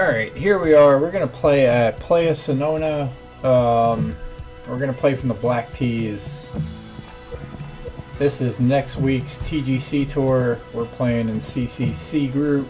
Alright, here we are. We're going to play at Playa Saona. We're going to play from the Black Tees. This is next week's TGC tour. We're playing in CCC group.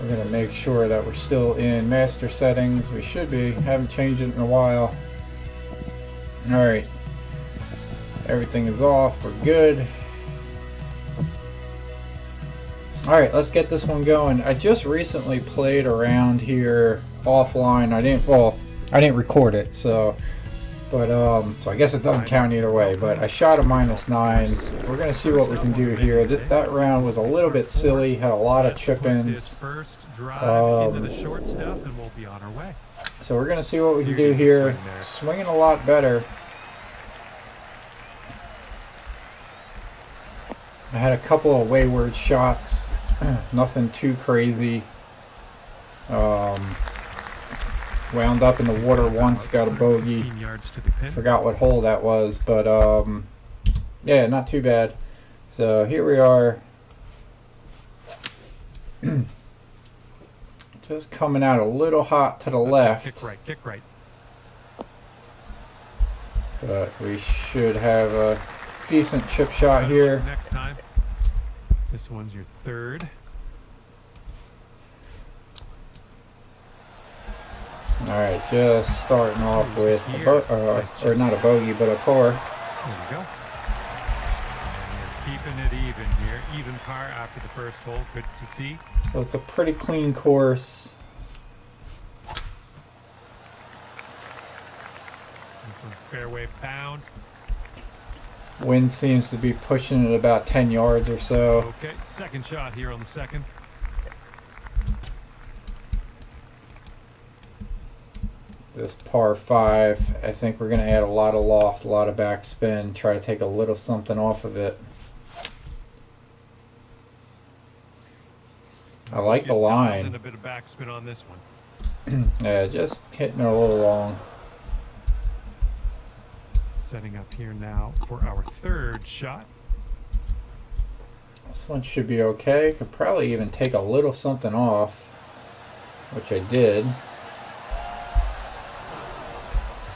We're going to make sure that we're still in master settings. We should be. Haven't changed it in a while. Alright. Everything is off. We're good. Alright, let's get this one going. I just recently played around here offline. I didn't record it, so I guess it doesn't count either way, but I shot a -9. We're gonna see what we can do here. That round was a little bit silly, had a lot of chip-ins. So we're gonna see what we can do here. Swinging a lot better. I had a couple of wayward shots, nothing too crazy. Wound up in the water once, got a bogey. Forgot what hole that was, but yeah, not too bad. So here we are. Just coming out a little hot to the left. Kick right. But we should have a decent chip shot here. Next time. This one's your third. Alright, just starting off with or not a bogey, but a par. There we go. And you're keeping it even here. Even par after the first hole. Good to see. So it's a pretty clean course. This one's fairway bound. Wind seems to be pushing it about 10 yards or so. Okay, second shot here on the second. This par 5, I think we're going to add a lot of loft, a lot of backspin, try to take a little something off of it. I like the line. And a bit of backspin on this one. Yeah, just hitting it a little long. Setting up here now for our third shot. This one should be okay. Could probably even take a little something off, which I did.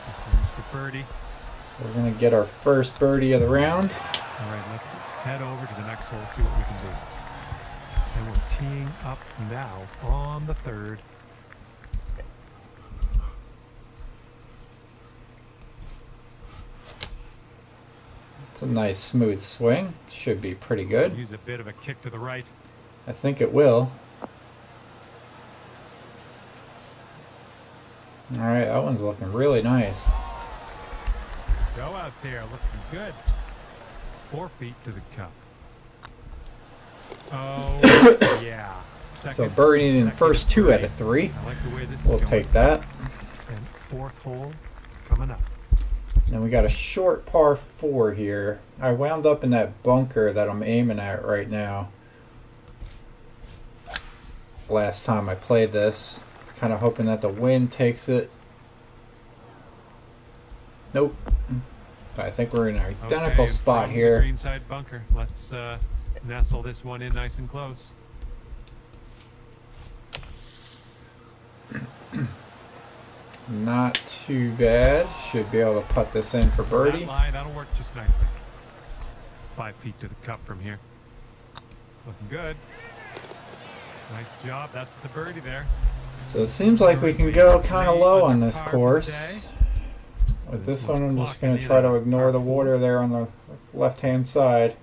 This one's for birdie. So we're going to get our first birdie of the round. All right, let's head over to the next hole, see what we can do. And we're teeing up now on the third. It's a nice smooth swing. Should be pretty good. Use a bit of a kick to the right. I think it will. Alright, that one's looking really nice. Go out there, looking good. 4 feet to the cup. Oh, yeah. So birdie in first 2 out of 3. I like the way this We'll is going. take that. And fourth hole coming up. Then we got a short par 4 here. I wound up in that bunker that I'm aiming at right now. Last time I played this. Kind of hoping that the wind takes it. Nope. I think we're in an identical spot here. Greenside bunker. Let's nestle this one in nice and close. Not too bad. Should be able to putt this in for birdie. That lie, that'll work just nicely. 5 feet to the cup from here. Looking good. Nice job. That's the birdie there. So it seems like we can go kind of low on this course. With this one, I'm just going to try to ignore the water there on the left-hand side.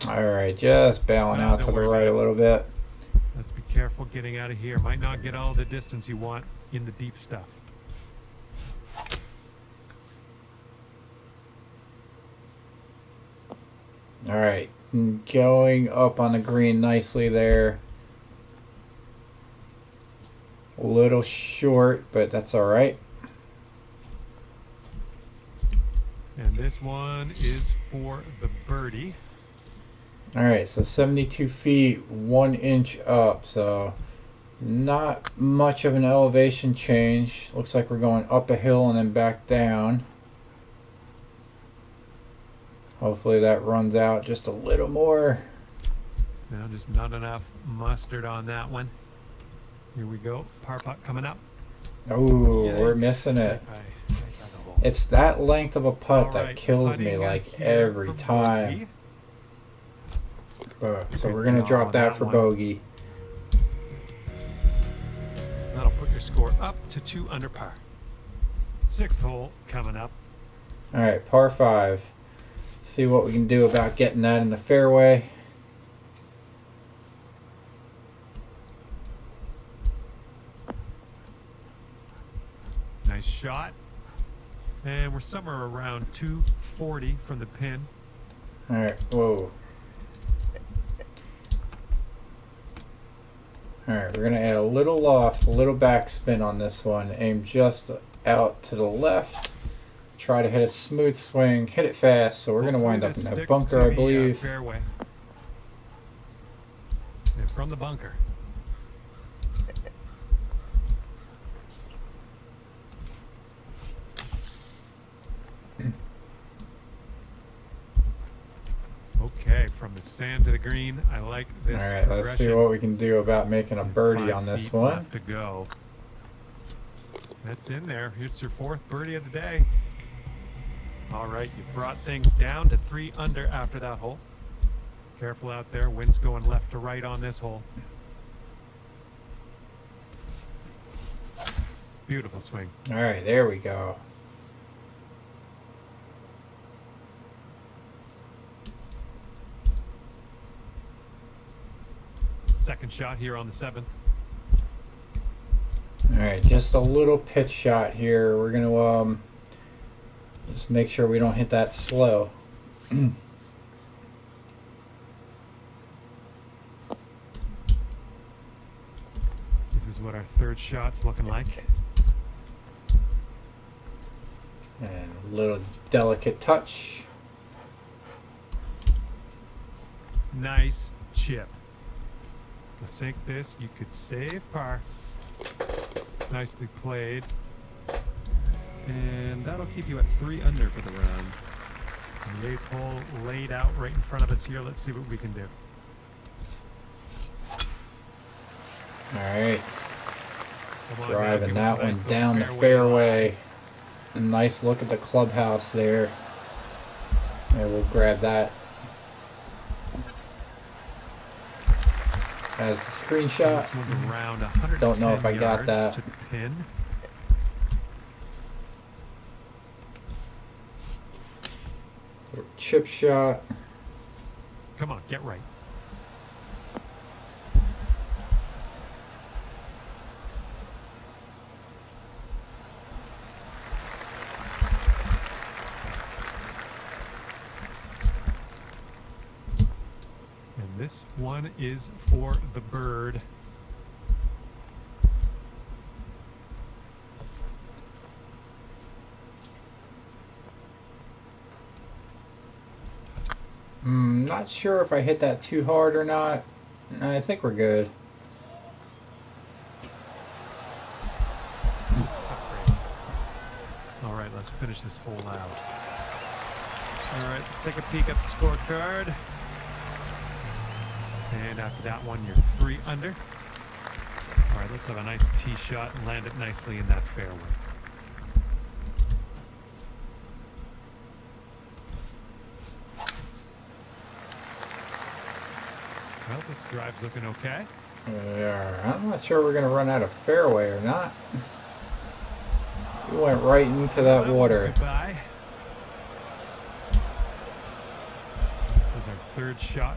Alright, just bowing out to the right a little bit. Let's be careful getting out of here. Might not get all the distance you want in the deep stuff. Alright, going up on the green nicely there. A little short, but that's alright. And this one is for the birdie. Alright, so 72 feet, 1 inch up, so not much of an elevation change. Looks like we're going up a hill and then back down. Hopefully that runs out just a little more. No, just not enough mustard on that one. Here we go. Par putt coming up. Oh, we're Yikes. missing it. Right by the hole. It's that length of a putt All that right, kills me putting like here every for time. bogey. So Good we're going to job drop on that for one. bogey. That'll put your score up to 2 under par. 6th hole coming up. All right, par 5. See what we can do about getting that in the fairway. Nice shot. And we're somewhere around 240 from the pin. All right, whoa. All right, we're going to add a little loft, a little backspin on this one. Aim just out to the left. Try to hit a smooth swing, hit it fast. So we're going to wind up in Hopefully that this sticks bunker, to I the, believe. fairway. And from the bunker. Okay, from the sand to the green. I like this. All right, let's see what we can do about making a birdie 5 on this feet one. left to go. That's in there. Here's your 4th birdie of the day. All right, you brought things down to 3 under after that hole. Careful out there. Wind's going left to right on this hole. Beautiful swing. All right, there we go. Second shot here on the 7th. All right, just a little pitch shot here. We're gonna just make sure we don't hit that slow. This is what our 3rd shot's looking like. And a little delicate touch. Nice chip. To sink this, you could save par. Nicely played. And that'll keep you at 3 under for the round. And the 8th hole laid out right in front of us here. Let's see what we can do. All right, Come on, driving now, that give us a one nice down the little fairway. A nice look at the clubhouse there. And we'll grab that as the screenshot. This one's around 110 Don't know if I got yards that. to the pin. Little chip shot. Come on, get right. And this one is for the bird. Not sure if I hit that too hard or not. I think we're good. All right, let's finish this hole out. All right, let's take a peek at the scorecard. And after that one, you're 3 under. All right, let's have a nice tee shot and land it nicely in that fairway. Well, this drive's looking okay. Yeah, I'm not sure we're gonna run out of fairway or not. We went right into that Well, water. goodbye. This is our 3rd shot.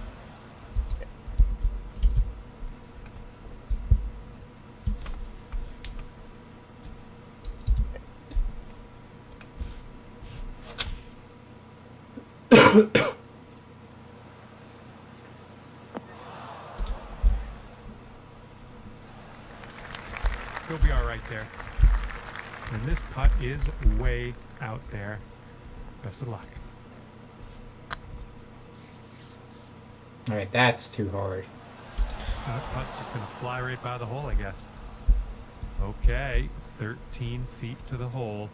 He'll be all right there. And this putt is way out there. Best of luck. All right, that's too hard. That putt's just going to fly right by the hole, I guess. Okay, 13 feet to the hole.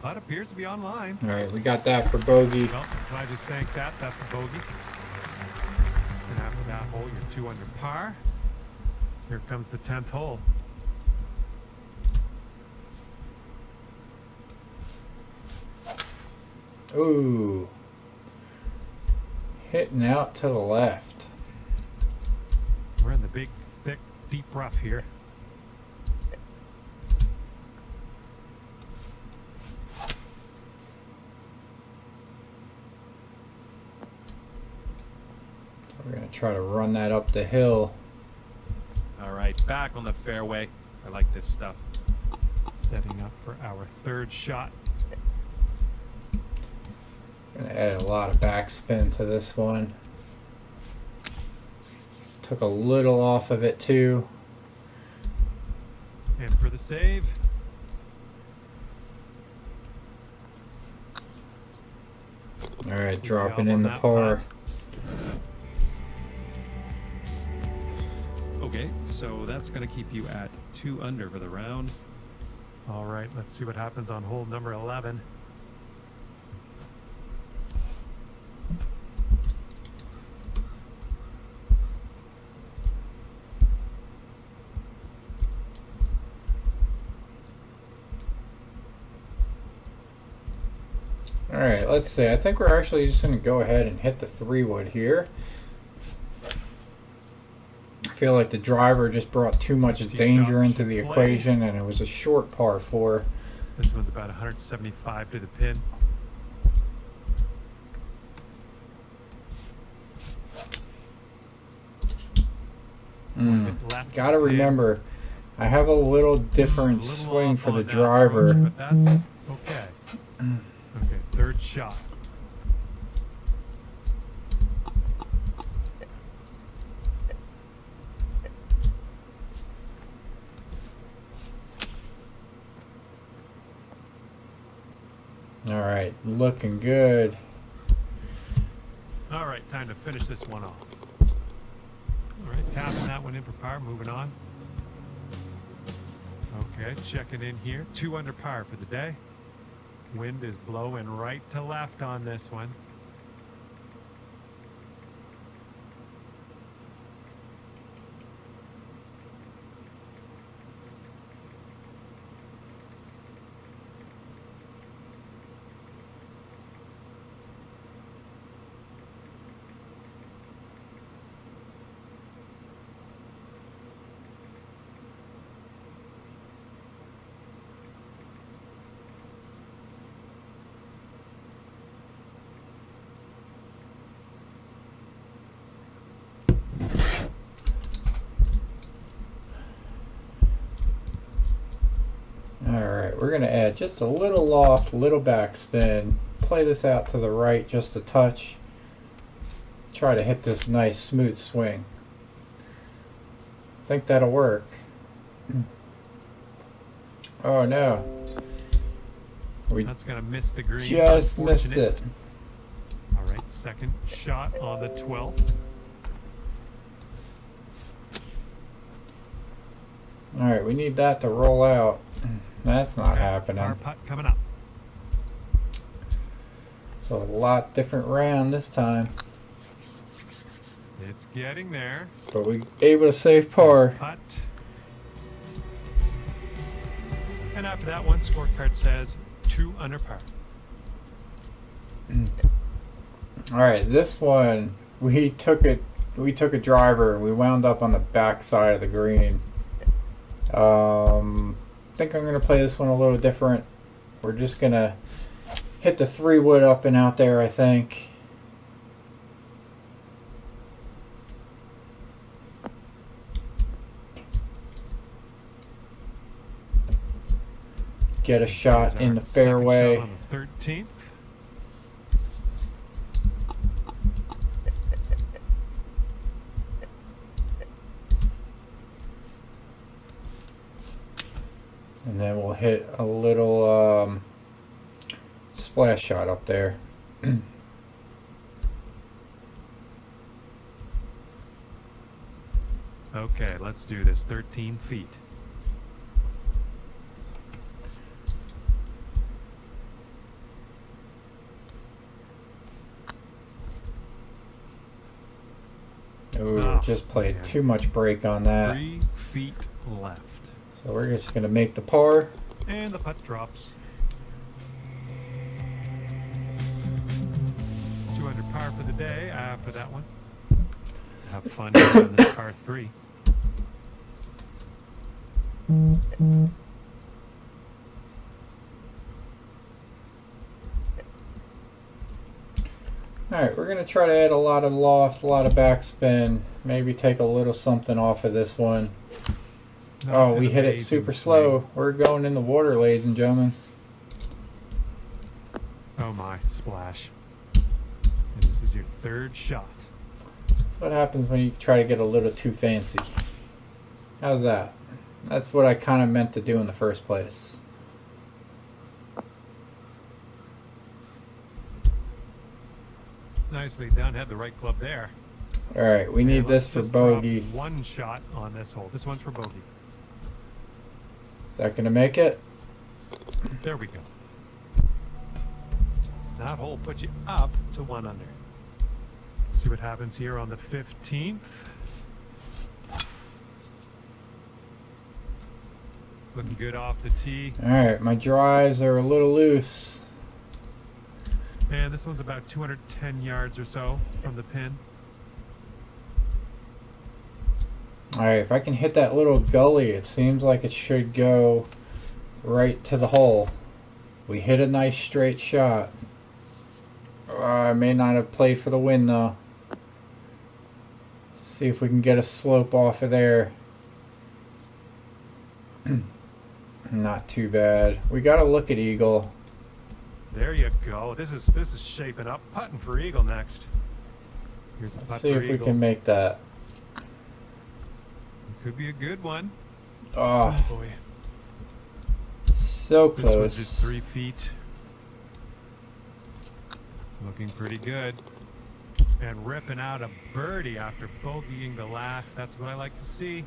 Putt appears to be online. All right, we got that for bogey. Well, glad you sank that. That's a bogey. And after that hole, you're 2 under par. Here comes the 10th hole. Ooh. Hitting out to the left. We're in the big, thick, deep rough here. We're going to try to run that up the hill. All right, back on the fairway. I like this stuff. Setting up for our 3rd shot. Going to add a lot of backspin to this one. Took a little off of it too. And for the save. All right, Good dropping job in on the that par. putt. Okay, so that's going to keep you at 2 under for the round. All right, let's see what happens on hole number 11. All right, let's see. I think we're actually just going to go ahead and hit the 3-wood here. I feel like the driver just brought too much Tee danger shot into the play. equation, and it was a short par 4. This one's about 175 to the pin. Left Got to pin. remember, I have a little different A little swing off for the on that driver. approach, but that's okay. Okay, 3rd shot. All right, looking good. All right, time to finish this one off. All right, tapping that one in for par, moving on. Okay, checking in here. 2 under par for the day. Wind is blowing right to left on this one. All right, we're going to add just a little loft, little backspin. Play this out to the right just a touch. Try to hit this nice smooth swing. Think that'll work. Oh no. We That's going to miss the green. just missed Unfortunate. it. All right, 2nd shot on the 12th. All right, we need that to roll out. That's not Okay, happening. Par putt coming up. So a lot different round this time. It's getting there. But we able to save par. Nice putt. And after that one, scorecard says 2 under par. All right, this one we took a driver. We wound up on the back side of the green. I think I'm gonna play this one a little different. We're just gonna hit the 3-wood up and out there, I think. Get a shot There's in our the second fairway. shot on the 13th. And then we'll hit a little splash shot up there. Okay, let's do this. 13 feet. Ooh, Oh, just played man. too much break on that. 3 feet left. So we're just going to make the par. And the putt drops. 2 under par for the day after that one. Have fun here on this par 3. Alright, we're going to try to add a lot of loft, a lot of backspin. Maybe take a little something off of this one. Not Oh, an we hit it amazing super swing. slow. We're going in the water, ladies and gentlemen. Oh my, splash. And this is your 3rd shot. That's what happens when you try to get a little too fancy. How's that? That's what I kind of meant to do in the first place. Nicely done. Had the right club there. Alright, we need And this let's for just drop bogey. 1 shot on this hole. This one's for bogey. Is that going to make it? There we go. That hole puts you up to 1 under. Let's see what happens here on the 15th. Looking good off the tee. Alright, my drives are a little loose. And this one's about 210 yards or so from the pin. Alright, if I can hit that little gully, it seems like it should go right to the hole. We hit a nice straight shot. I may not have played for the win though. See if we can get a slope off of there. Not too bad. We gotta look at eagle. There you go. This is shaping up. Putting for eagle next. Here's a Let's putt see for if we eagle. can make that. Could be a good one. Oh, Boy. so This was close. just 3 feet. Looking pretty good. And ripping out a birdie after bogeying the last. That's what I like to see.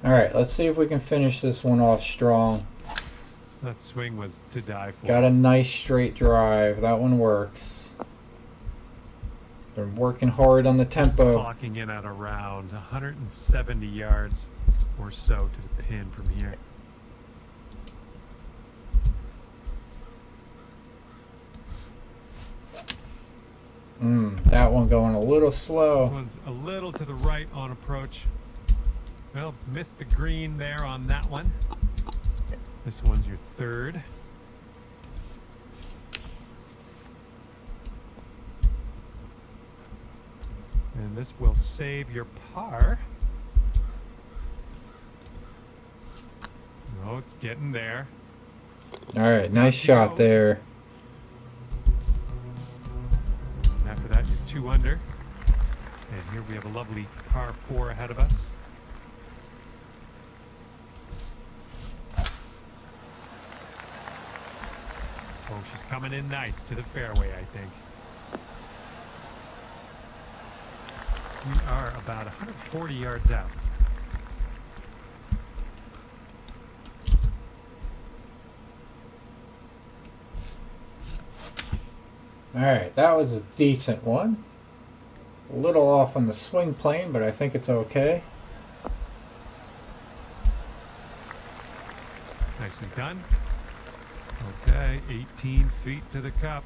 Alright, let's see if we can finish this one off strong. That swing was to die for. Got a nice straight drive. That one works. Been working hard on the This is tempo. clocking in at around 170 yards or so to the pin from here. That one going a little This slow. one's a little to the right on approach. Well, missed the green there on that one. This one's your 3rd. And this will save your par. Oh, it's getting there. Alright, nice shot goes. there. And after that, you're 2 under. And here we have a lovely par 4 ahead of us. Oh, she's coming in nice to the fairway, I think. We are about 140 yards out. Alright, that was a decent one. A little off on the swing plane, but I think it's okay. Nicely done. Okay, 18 feet to the cup.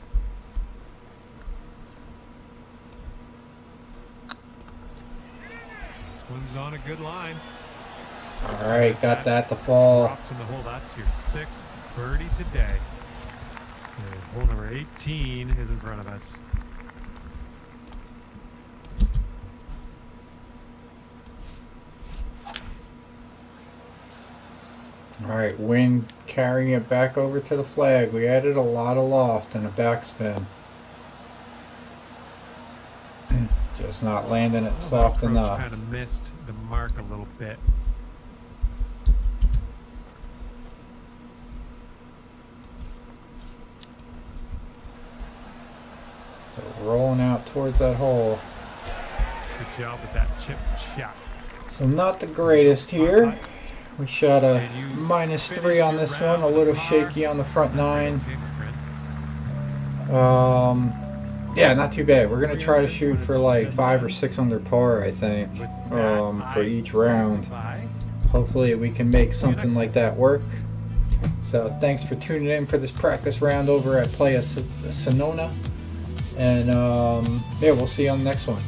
This one's on a good line. Alright, got that to fall. Drops in the hole. That's your 6th birdie today. And hole number 18 is in front of us. Alright, wind carrying it back over to the flag. We added a lot of loft and a backspin. Just not landing it soft enough. Kind of missed the mark a little bit. So rolling out towards that hole. Good job with that chip shot. So not the greatest here. Putt. We shot a Can you -3 finish on your this round one, a with little par? shaky on the front That's nine. okay, my friend. Yeah, not too bad. We're gonna try to 300 shoot when for it's all like said and 5 or done. 6 under par, I think, With that, for I each say round. goodbye. Hopefully we can make something next like time. that work. So thanks for tuning in for this practice round over at Playa Saona. And yeah, we'll see you on the next one.